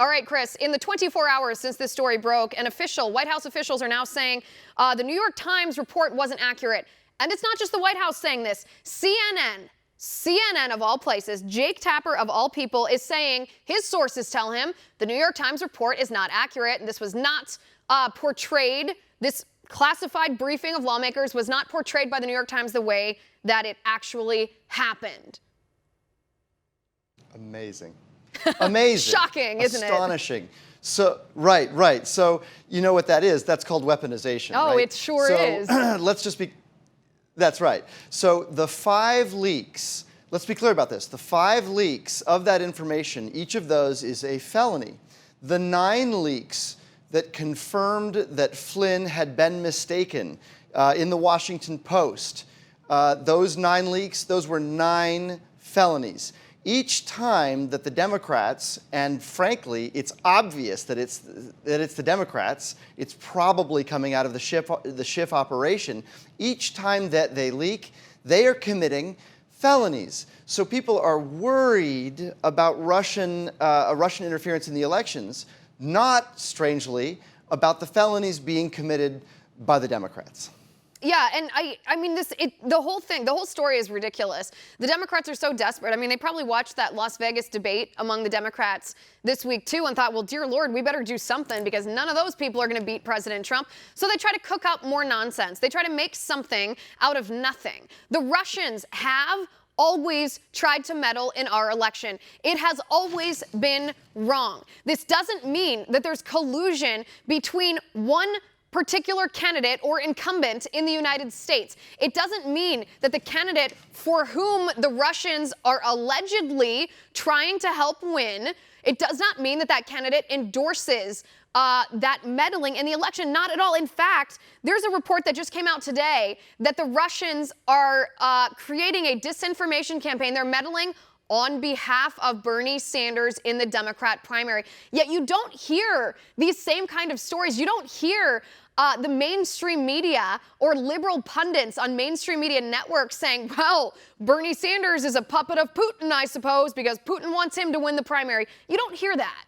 All right, Chris, in the 24 hours since this story broke, White House officials are now saying the New York Times report wasn't accurate. And it's not just the White House saying this. CNN of all places, Jake Tapper of all people, is saying his sources tell him the New York Times report is not accurate. And this was not portrayed. This classified briefing of lawmakers was not portrayed by the New York Times the way that it actually happened. Amazing. Amazing. Shocking, isn't it? Astonishing. So, right. So, you know what that is? That's called weaponization. Oh, right? it sure is. Let's just be. That's right. So, the 5 leaks, let's be clear about this. The 5 leaks of that information, each of those is a felony. The 9 leaks that confirmed that Flynn had been mistaken in the Washington Post, those 9 leaks, those were 9 felonies. Each time that the Democrats, and frankly, it's obvious that it's the Democrats, it's probably coming out of the Schiff operation. Each time that they leak, they are committing felonies. So people are worried about Russian interference in the elections, not, strangely, about the felonies being committed by the Democrats. Yeah, and I mean, the whole story is ridiculous. The Democrats are so desperate. I mean, they probably watched that Las Vegas debate among the Democrats this week, too, and thought, well, dear Lord, we better do something because none of those people are going to beat President Trump. So they try to cook up more nonsense. They try to make something out of nothing. The Russians have always tried to meddle in our election. It has always been wrong. This doesn't mean that there's collusion between one particular candidate or incumbent in the United States. It doesn't mean that the candidate for whom the Russians are allegedly trying to help win, it does not mean that that candidate endorses that meddling in the election. Not at all. In fact, there's a report that just came out today that the Russians are creating a disinformation campaign. They're meddling on behalf of Bernie Sanders in the Democrat primary. Yet you don't hear these same kind of stories. You don't hear the mainstream media or liberal pundits on mainstream media networks saying, well, Bernie Sanders is a puppet of Putin, I suppose, because Putin wants him to win the primary. You don't hear that.